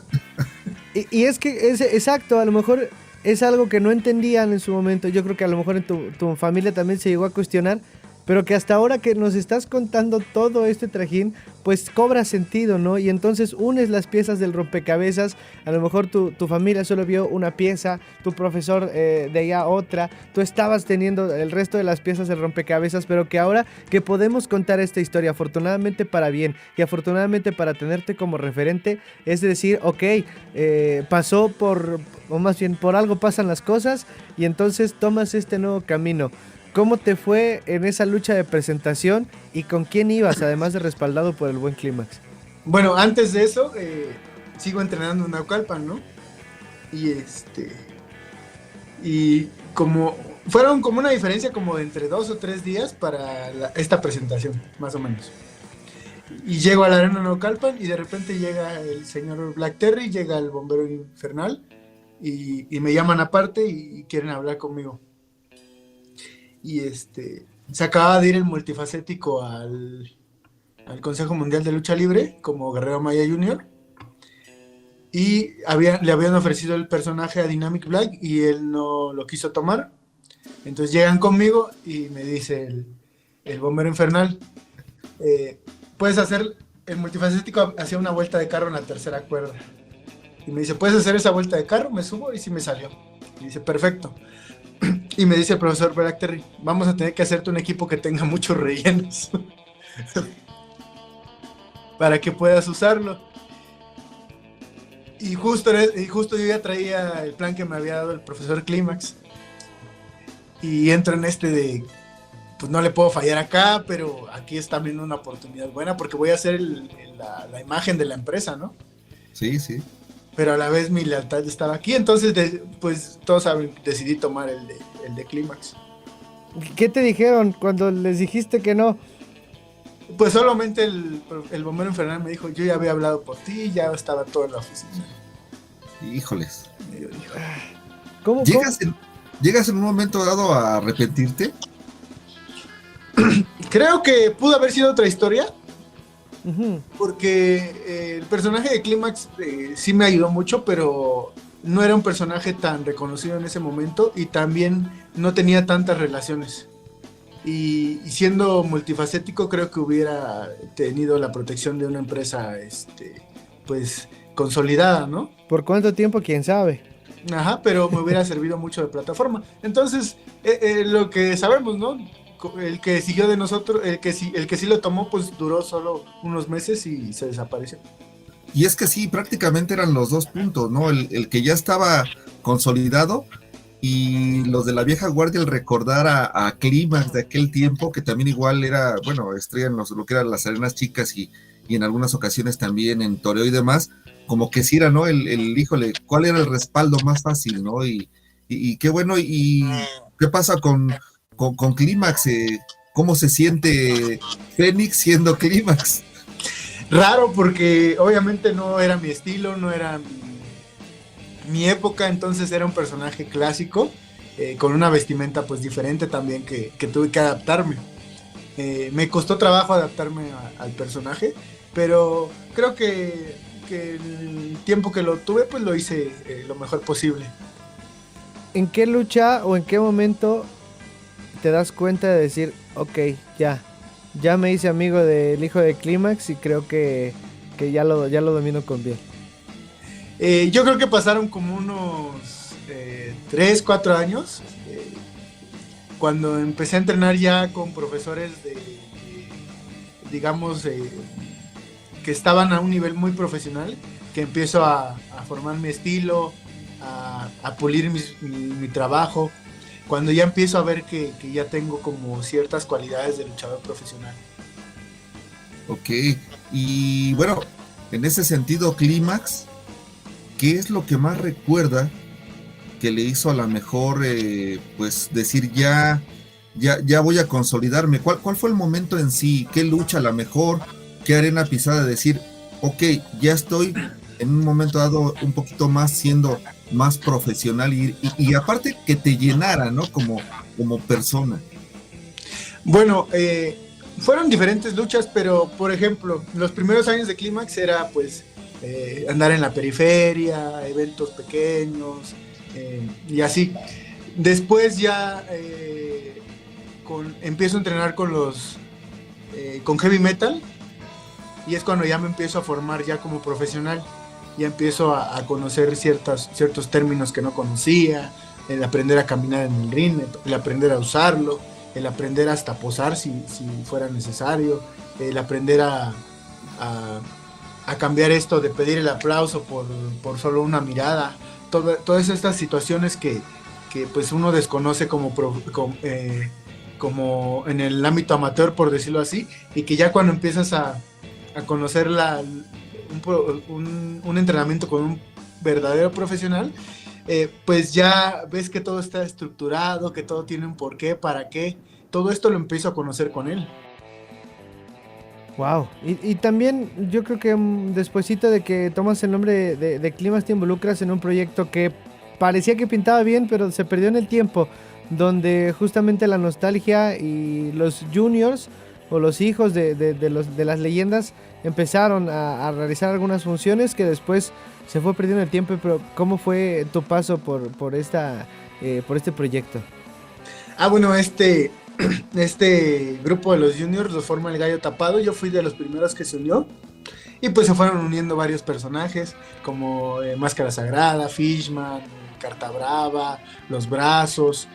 Y es que es exacto, a lo mejor es algo que no entendían en su momento. Yo creo que a lo mejor en tu familia también se llegó a cuestionar, pero que hasta ahora que nos estás contando todo este trajín, pues cobra sentido, ¿no? Y entonces unes las piezas del rompecabezas. A lo mejor tu familia solo vio una pieza, tu profesor de allá otra, tú estabas teniendo el resto de las piezas del rompecabezas, pero que ahora que podemos contar esta historia, afortunadamente para bien y afortunadamente para tenerte como referente, es decir, ok, pasó o más bien por algo pasan las cosas y entonces tomas este nuevo camino. ¿Cómo te fue en esa lucha de presentación y con quién ibas, además de respaldado por el buen Clímax? Bueno, antes de eso, sigo entrenando en Naucalpan, ¿no? Y como fueron como una diferencia como de entre 2 o 3 días para esta presentación, más o menos. Y llego a la arena Naucalpan y de repente llega el señor Black Terry, llega el bombero infernal y me llaman aparte y quieren hablar conmigo. Y se acaba de ir el multifacético al Consejo Mundial de Lucha Libre como Guerrero Maya Jr. Y le habían ofrecido el personaje a Dynamic Black y él no lo quiso tomar. Entonces llegan conmigo y me dice el bombero infernal, puedes hacer, el multifacético hacía una vuelta de carro en la tercera cuerda. Y me dice, ¿puedes hacer esa vuelta de carro? Me subo y sí me salió. Y dice, perfecto. Y me dice el profesor Black Terry, vamos a tener que hacerte un equipo que tenga muchos rellenos para que puedas usarlo. Y justo yo ya traía el plan que me había dado el profesor Clímax. Y entro en de, pues no le puedo fallar acá, pero aquí está viendo una oportunidad buena porque voy a hacer la imagen de la empresa, ¿no? Sí, sí. Pero a la vez mi lealtad estaba aquí, entonces pues todos saben, decidí tomar el de Clímax. ¿Qué te dijeron cuando les dijiste que no? Pues solamente el bombero infernal me dijo, yo ya había hablado por ti, ya estaba todo en la oficina. Híjoles. Y yo dije, ¿Cómo? ¿Llegas en un momento dado a arrepentirte? creo que pudo haber sido otra historia, Ujú. porque el personaje de Clímax sí me ayudó mucho, pero no era un personaje tan reconocido en ese momento y también no tenía tantas relaciones. Y siendo multifacético, creo que hubiera tenido la protección de una empresa, pues, consolidada, ¿no? ¿Por cuánto tiempo? ¿Quién sabe? Ajá, pero me hubiera servido mucho de plataforma. Entonces, lo que sabemos, ¿no? El que siguió de nosotros, el que sí lo tomó, pues duró solo unos meses y se desapareció. Y es que sí, prácticamente eran los dos puntos, ¿no? El que ya estaba consolidado y los de la vieja guardia, el recordar a Clímax de aquel tiempo, que también igual era, bueno, estrella en lo que eran las arenas chicas y en algunas ocasiones también en toreo y demás, como que sí era, ¿no? Híjole, ¿cuál era el respaldo más fácil, ¿no? Y qué bueno, y qué pasa con Clímax, ¿cómo se siente Fénix siendo Clímax? Raro porque obviamente no era mi estilo, no era mi época, entonces era un personaje clásico, con una vestimenta pues diferente también que tuve que adaptarme. Me costó trabajo adaptarme al personaje, pero creo que el tiempo que lo tuve pues lo hice lo mejor posible. ¿En qué lucha o en qué momento te das cuenta de decir, ok, ya me hice amigo del hijo de Clímax y creo que ya lo domino con bien? Yo creo que pasaron como unos 3, 4 años, cuando empecé a entrenar ya con profesores digamos, que estaban a un nivel muy profesional, que empiezo a formar mi estilo, a pulir mi trabajo, cuando ya empiezo a ver que ya tengo como ciertas cualidades de luchador profesional. Ok, y bueno, en ese sentido, Clímax, ¿qué es lo que más recuerda que le hizo a la mejor, pues decir ya voy a consolidarme? ¿Cuál fue el momento en sí? ¿Qué lucha a la mejor? ¿Qué arena pisada? Decir, ok, ya estoy en un momento dado un poquito más siendo más profesional y aparte que te llenara, ¿no? Como persona. Bueno, fueron diferentes luchas, pero por ejemplo, los primeros años de Clímax era pues andar en la periferia, eventos pequeños y así. Después ya empiezo a entrenar con heavy metal y es cuando ya me empiezo a formar ya como profesional. Ya empiezo a conocer ciertos términos que no conocía, el aprender a caminar en el ring, el aprender a usarlo, el aprender hasta posar si fuera necesario, el aprender a cambiar esto de pedir el aplauso por solo una mirada, todas estas situaciones que pues uno desconoce como en el ámbito amateur, por decirlo así, y que ya cuando empiezas a conocer un entrenamiento con un verdadero profesional, pues ya ves que todo está estructurado, que todo tiene un porqué, para qué. Todo esto lo empiezo a conocer con él. Wow. Y también yo creo que despuesito de que tomas el nombre de Clímax, te involucras en un proyecto que parecía que pintaba bien, pero se perdió en el tiempo, donde justamente la nostalgia y los juniors o los hijos de las leyendas empezaron a realizar algunas funciones que después se fue perdiendo el tiempo. Pero ¿cómo fue tu paso por este proyecto? Bueno, este grupo de los juniors lo forma el Gallo Tapado. Yo fui de los primeros que se unió y pues se fueron uniendo varios personajes como Máscara Sagrada, Fishman, Carta Brava, Los Brazos.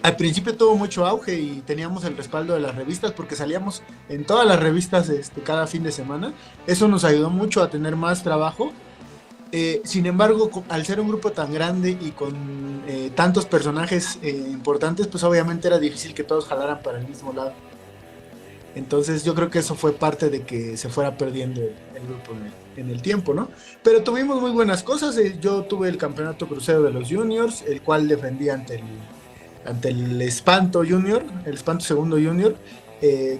Al principio tuvo mucho auge y teníamos el respaldo de las revistas porque salíamos en todas las revistas cada fin de semana. Eso nos ayudó mucho a tener más trabajo. Sin embargo, al ser un grupo tan grande y con tantos personajes importantes, pues obviamente era difícil que todos jalaran para el mismo lado. Entonces yo creo que eso fue parte de que se fuera perdiendo el grupo en el tiempo, ¿no? Pero tuvimos muy buenas cosas. Yo tuve el campeonato crucero de los juniors, el cual defendí ante el Espanto Junior, el Espanto Segundo Junior,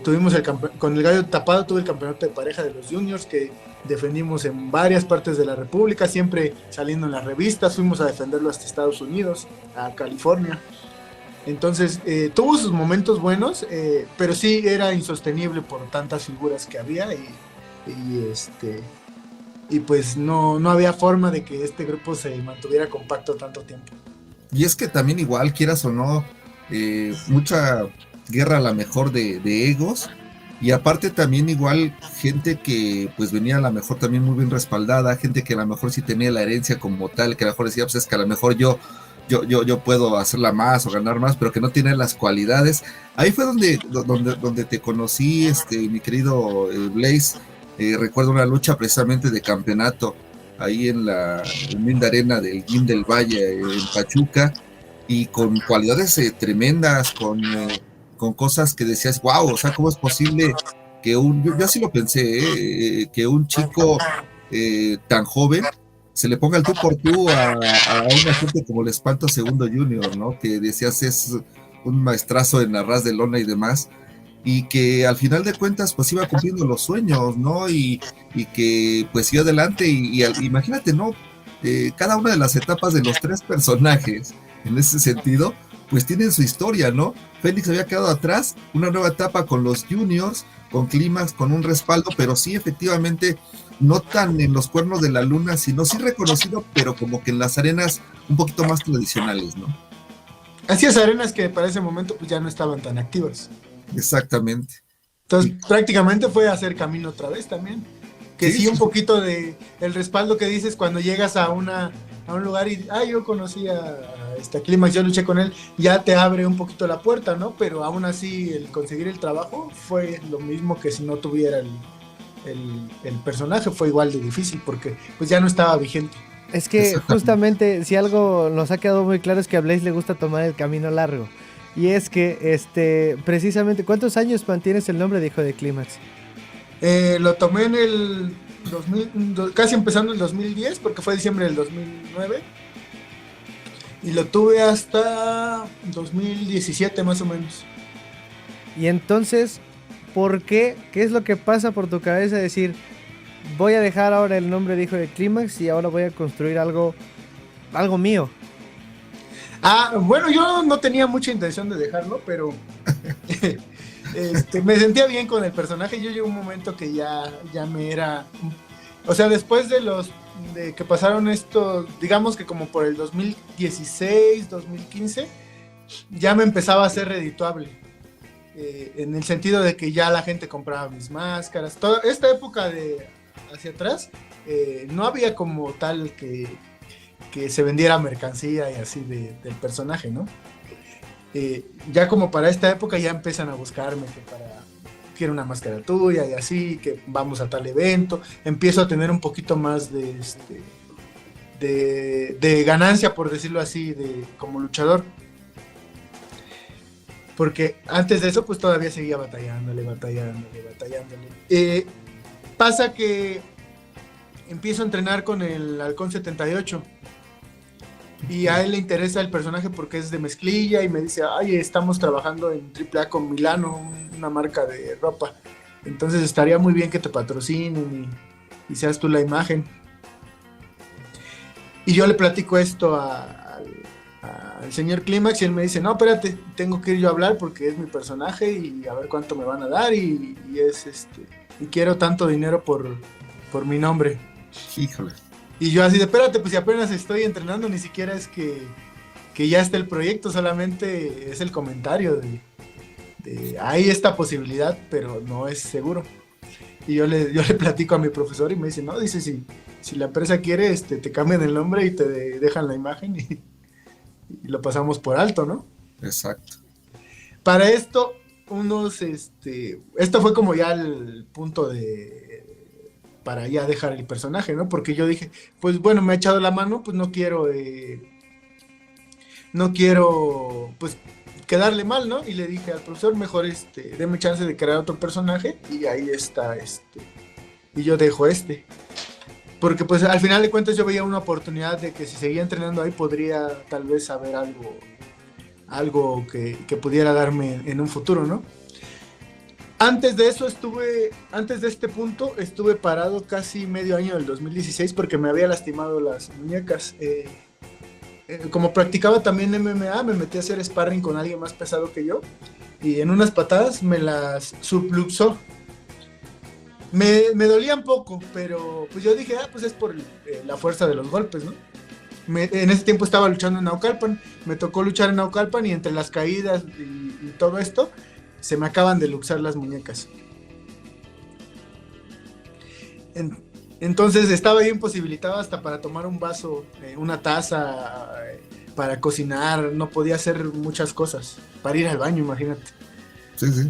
Tuvimos con el gallo tapado, tuve el campeonato de pareja de los juniors que defendimos en varias partes de la República, siempre saliendo en las revistas. Fuimos a defenderlo hasta Estados Unidos, a California. Entonces tuvo sus momentos buenos, pero sí era insostenible por tantas figuras que había y pues no había forma de que este grupo se mantuviera compacto tanto tiempo. Y es que también igual, quieras o no, mucha guerra a la mejor de egos, y aparte también igual gente que pues venía a la mejor también muy bien respaldada, gente que a lo mejor sí tenía la herencia como tal, que a lo mejor decía, pues es que a lo mejor yo puedo hacerla más o ganar más, pero que no tiene las cualidades. Ahí fue donde te conocí, mi querido Blaze. Recuerdo una lucha precisamente de campeonato ahí en la linda arena del Gym del Valle en Pachuca, y con cualidades tremendas, con cosas que decías, wow, o sea, ¿cómo es posible que yo así lo pensé, que un chico tan joven se le ponga el tú por tú a una gente como el Espanto Segundo Junior, ¿no? Que decías es un maestrazo en arras de lona y demás, y que al final de cuentas pues iba cumpliendo los sueños, ¿no? Y que pues siguió adelante, imagínate, ¿no? Cada una de las etapas de los 3 personajes, en ese sentido, pues tienen su historia, ¿no? Félix había quedado atrás, una nueva etapa con los juniors, con Clímax, con un respaldo, pero sí efectivamente no tan en los cuernos de la luna, sino sí reconocido, pero como que en las arenas un poquito más tradicionales, ¿no? Así es, arenas que para ese momento pues ya no estaban tan activas. Exactamente. Entonces prácticamente fue hacer camino otra vez también. Que sí, un poquito de el respaldo que dices cuando llegas a un lugar y yo conocí a Clímax, yo luché con él, ya te abre un poquito la puerta, ¿no? Pero aún así el conseguir el trabajo fue lo mismo que si no tuviera el personaje, fue igual de difícil porque pues ya no estaba vigente. Es que justamente si algo nos ha quedado muy claro es que a Blaze le gusta tomar el camino largo. Y es que precisamente, ¿cuántos años mantienes el nombre de Hijo de Clímax? Lo tomé en el 2000, casi empezando el 2010, porque fue diciembre del 2009. Y lo tuve hasta 2017 más o menos. Y entonces, ¿por qué? ¿Qué es lo que pasa por tu cabeza decir, voy a dejar ahora el nombre de Hijo de Clímax y ahora voy a construir algo mío? Bueno, yo no tenía mucha intención de dejarlo, pero me sentía bien con el personaje. Yo llegó un momento que ya me era... O sea, después de que pasaron esto, digamos que como por el 2016, 2015, ya me empezaba a ser redituable. En el sentido de que ya la gente compraba mis máscaras. Toda esta época de hacia atrás, no había como tal que se vendiera mercancía y así del personaje, ¿no? Ya como para esta época ya empiezan a buscarme que quiero una máscara tuya y así, que vamos a tal evento, empiezo a tener un poquito más de ganancia, por decirlo así, como luchador. Porque antes de eso pues todavía seguía batallándole. Pasa que empiezo a entrenar con el Halcón 78 y a él le interesa el personaje porque es de mezclilla y me dice, estamos trabajando en AAA con Milano, una marca de ropa, entonces estaría muy bien que te patrocinen y seas tú la imagen. Y yo le platico esto al señor Clímax y él me dice, no, espérate, tengo que ir yo a hablar porque es mi personaje y a ver cuánto me van a dar y quiero tanto dinero por mi nombre. Híjole. Y yo así de, espérate, pues si apenas estoy entrenando, ni siquiera es que ya está el proyecto, solamente es el comentario de hay esta posibilidad, pero no es seguro. Y yo le platico a mi profesor y me dice, no, dice, si la empresa quiere, te cambian el nombre y te dejan la imagen y lo pasamos por alto, ¿no? Exacto. Para esto, esto fue como ya el punto para ya dejar el personaje, ¿no? Porque yo dije, pues bueno, me ha echado la mano, pues no quiero pues quedarle mal, ¿no? Y le dije al profesor, mejor deme chance de crear otro personaje y ahí está y yo dejo porque pues al final de cuentas yo veía una oportunidad de que si seguía entrenando ahí podría tal vez haber algo que pudiera darme en un futuro, ¿no? Antes de eso antes de este punto, estuve parado casi medio año del 2016 porque me había lastimado las muñecas. Como practicaba también MMA, me metí a hacer sparring con alguien más pesado que yo y en unas patadas me las subluxó. Me dolían poco, pero pues yo dije, pues es por la fuerza de los golpes, ¿no? En ese tiempo estaba luchando en Naucalpan, me tocó luchar en Naucalpan y entre las caídas y todo esto, se me acaban de luxar las muñecas. Entonces estaba bien imposibilitado hasta para tomar un vaso, una taza, para cocinar, no podía hacer muchas cosas, para ir al baño, imagínate. Sí, sí.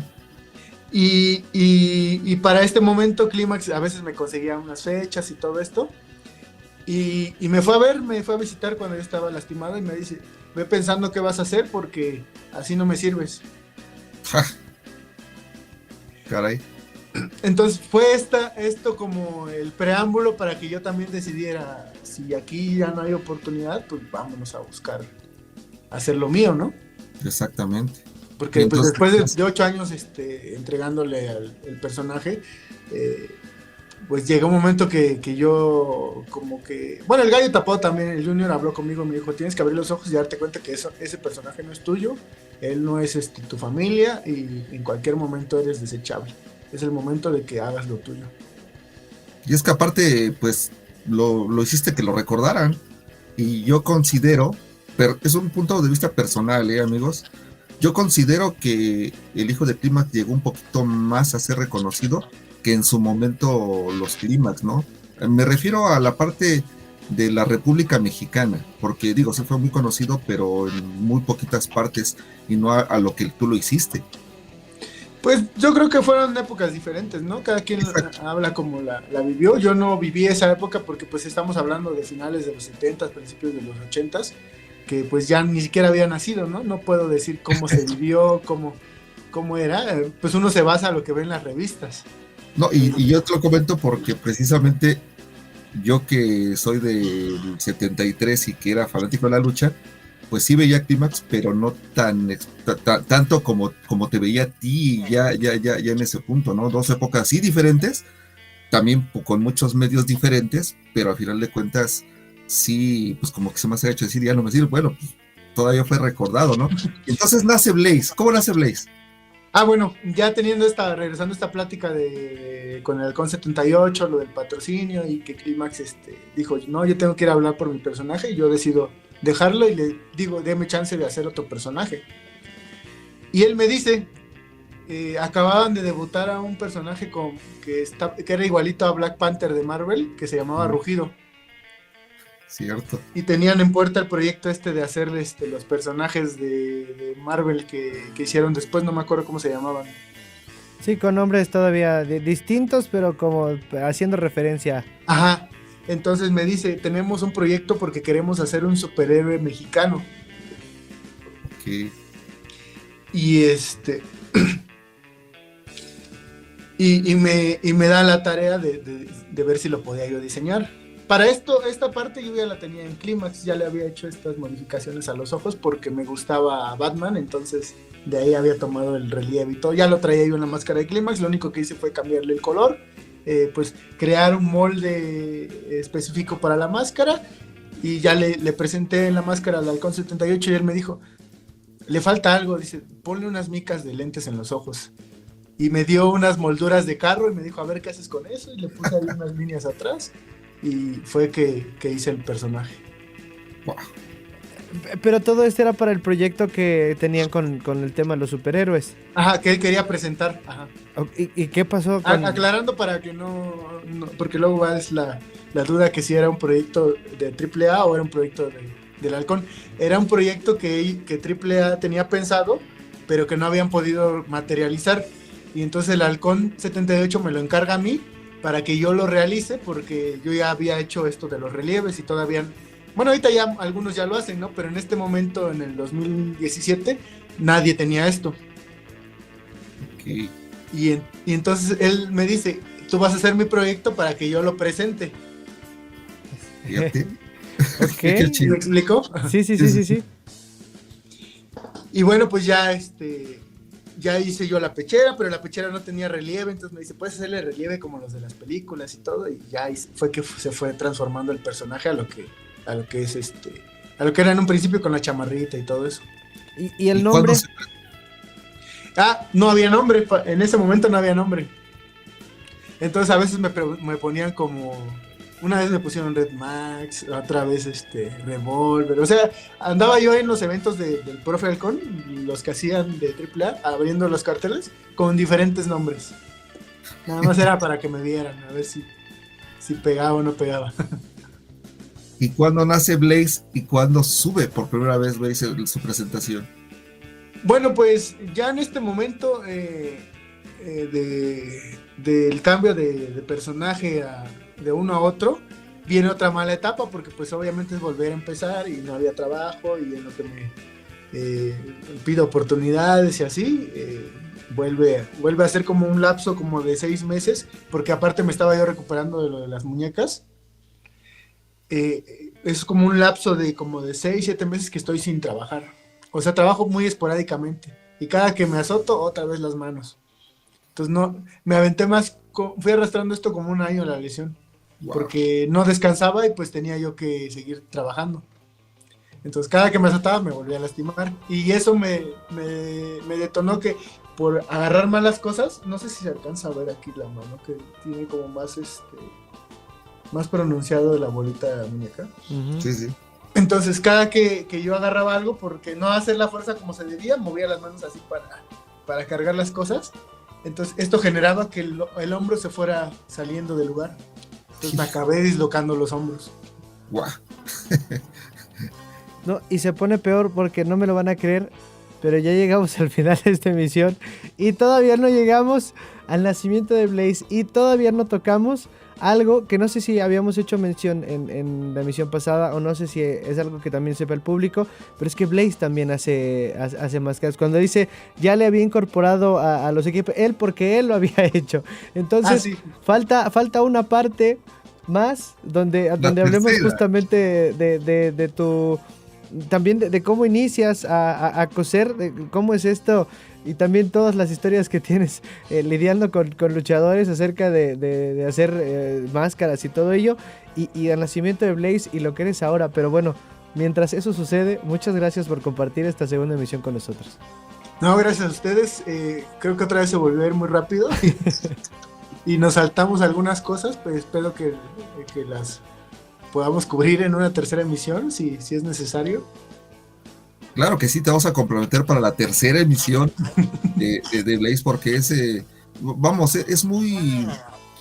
Y para este momento Clímax a veces me conseguía unas fechas y todo esto. Y me fue a visitar cuando yo estaba lastimado y me dice, ve pensando qué vas a hacer porque así no me sirves. Ja. Caray. Entonces fue esto como el preámbulo para que yo también decidiera, si aquí ya no hay oportunidad, pues vámonos a buscar hacer lo mío, ¿no? Exactamente. Porque entonces, pues, después de 8 años entregándole el personaje, pues llegó un momento que yo como que... Bueno, el gallo tapado también, el Junior habló conmigo, me dijo, tienes que abrir los ojos y darte cuenta que ese personaje no es tuyo, él no es tu familia y en cualquier momento eres desechable. Es el momento de que hagas lo tuyo. Y es que aparte, pues, lo hiciste que lo recordaran. Y yo considero, pero es un punto de vista personal, amigos. Yo considero que el hijo de Clímax llegó un poquito más a ser reconocido que en su momento los Clímax, ¿no? Me refiero a la parte de la República Mexicana, porque digo, sí fue muy conocido, pero en muy poquitas partes y no a lo que tú lo hiciste. Pues yo creo que fueron épocas diferentes, ¿no? Cada quien habla como la vivió. Yo no viví esa época porque pues estamos hablando de finales de los 70s, principios de los 80s, que pues ya ni siquiera había nacido, ¿no? No puedo decir cómo se vivió, cómo era. Pues uno se basa en lo que ve en las revistas. No, y yo te lo comento porque precisamente yo que soy del 73 y que era fanático de la lucha, pues sí veía Clímax, pero no tanto como te veía a ti ya en ese punto, ¿no? Dos épocas sí diferentes, también con muchos medios diferentes, pero al final de cuentas sí, pues como que se me hace hecho decir, ya no me sirve, bueno, pues todavía fue recordado, ¿no? Entonces nace Blaze. ¿Cómo nace Blaze? Bueno, ya regresando a esta plática con el Halcón 78, lo del patrocinio y que Clímax dijo, no, yo tengo que ir a hablar por mi personaje y yo decido dejarlo y le digo, déme chance de hacer otro personaje. Y él me dice, acababan de debutar a un personaje que era igualito a Black Panther de Marvel, que se llamaba Rugido. Cierto. Y tenían en puerta el proyecto de hacer los personajes de Marvel que hicieron después, no me acuerdo cómo se llamaban. Sí, con nombres todavía distintos, pero como haciendo referencia. Ajá. Entonces me dice, tenemos un proyecto porque queremos hacer un superhéroe mexicano. Okay. Y y me da la tarea de ver si lo podía yo diseñar. Para esta parte yo ya la tenía en Clímax, ya le había hecho estas modificaciones a los ojos porque me gustaba Batman, entonces de ahí había tomado el relieve y todo. Ya lo traía yo en la máscara de Clímax, lo único que hice fue cambiarle el color. Pues crear un molde específico para la máscara y ya le presenté en la máscara al Halcón 78 y él me dijo, le falta algo, dice, ponle unas micas de lentes en los ojos y me dio unas molduras de carro y me dijo, a ver qué haces con eso, y le puse ahí unas líneas atrás y fue que hice el personaje. Wow. Pero todo esto era para el proyecto que tenían con el tema de los superhéroes. Ajá, que él quería presentar. Ajá. ¿Y qué pasó? Aclarando para que no, porque luego es la duda que si era un proyecto de AAA o era un proyecto del Halcón. Era un proyecto que AAA tenía pensado, pero que no habían podido materializar. Y entonces el Halcón 78 me lo encarga a mí para que yo lo realice, porque yo ya había hecho esto de los relieves y todavía... Bueno, ahorita ya algunos ya lo hacen, ¿no? Pero en este momento, en el 2017, nadie tenía esto. Okay. Y entonces él me dice, tú vas a hacer mi proyecto para que yo lo presente. Fíjate. Okay. ¿Me explicó? Sí. Y bueno, pues ya ya hice yo la pechera, pero la pechera no tenía relieve, entonces me dice, puedes hacerle relieve como los de las películas y todo, y ya fue que se fue transformando el personaje a lo que es a lo que era en un principio con la chamarrita y todo eso. ¿Y el nombre? No había nombre, en ese momento no había nombre. Entonces a veces me ponían como, una vez me pusieron Red Max, otra vez Revolver, o sea, andaba yo en los eventos del Profe Halcón, los que hacían de AAA, abriendo los carteles, con diferentes nombres. Nada más era para que me vieran, a ver si pegaba o no pegaba. ¿Y cuándo nace Blaze y cuándo sube por primera vez Blaze su presentación? Bueno, pues ya en este momento del cambio de personaje de uno a otro, viene otra mala etapa, porque pues obviamente es volver a empezar y no había trabajo, y en lo que me pido oportunidades y así, vuelve a ser como un lapso como de 6 meses, porque aparte me estaba yo recuperando de lo de las muñecas. Es como un lapso de como de 6-7 meses que estoy sin trabajar. O sea, trabajo muy esporádicamente, y cada que me azoto, otra vez las manos. Entonces no, me aventé más, fui arrastrando esto como 1 año la lesión. Wow. Porque no descansaba y pues tenía yo que seguir trabajando. Entonces cada que me azotaba me volvía a lastimar, y eso me detonó que por agarrar malas cosas, no sé si se alcanza a ver aquí la mano, que tiene como más pronunciado de la bolita de la muñeca. Uh-huh. Sí, sí. Entonces cada que yo agarraba algo, porque no hacer la fuerza como se debía, movía las manos así para cargar las cosas. Entonces esto generaba que el hombro se fuera saliendo del lugar. Entonces me acabé dislocando los hombros. Wow. No, y se pone peor porque no me lo van a creer, pero ya llegamos al final de esta emisión y todavía no llegamos al nacimiento de Blaze, y todavía no tocamos algo que no sé si habíamos hecho mención en la emisión pasada, o no sé si es algo que también sepa el público, pero es que Blaze también hace máscaras. Cuando dice ya le había incorporado a los equipos, porque él lo había hecho. Entonces sí. falta una parte más donde hablemos justamente de tu... También de cómo inicias a coser, de cómo es esto, y también todas las historias que tienes lidiando con luchadores acerca de hacer máscaras y todo ello, y el nacimiento de Blaze y lo que eres ahora. Pero bueno, mientras eso sucede, muchas gracias por compartir esta segunda emisión con nosotros. No, gracias a ustedes. Creo que otra vez se volvió a ir muy rápido y nos saltamos algunas cosas, pues espero que las podamos cubrir en una tercera emisión, si es necesario. Claro que sí, te vamos a comprometer para la tercera emisión de Blaze, porque es muy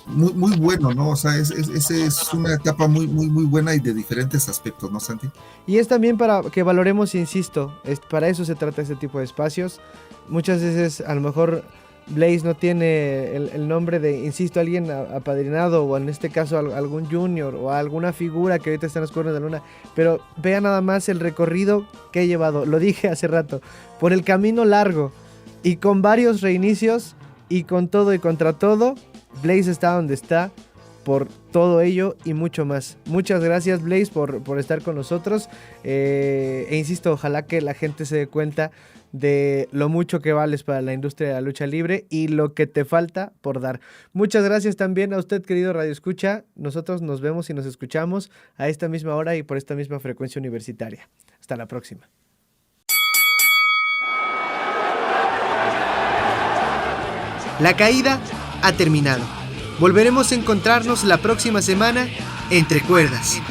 bueno, ¿no? O sea, es una etapa muy buena y de diferentes aspectos, ¿no, Santi? Y es también para que valoremos, insisto, para eso se trata este tipo de espacios. Muchas veces a lo mejor Blaze no tiene el nombre de, insisto, alguien apadrinado, o en este caso algún junior o alguna figura que ahorita está en los Cuernos de la Luna, pero vea nada más el recorrido que he llevado, lo dije hace rato, por el camino largo y con varios reinicios y con todo y contra todo. Blaze está donde está por todo ello y mucho más. Muchas gracias, Blaze, por estar con nosotros, e insisto, ojalá que la gente se dé cuenta de lo mucho que vales para la industria de la lucha libre y lo que te falta por dar. Muchas gracias también a usted, querido Radio Escucha. Nosotros nos vemos y nos escuchamos a esta misma hora y por esta misma frecuencia universitaria. Hasta la próxima. La caída ha terminado. Volveremos a encontrarnos la próxima semana entre cuerdas.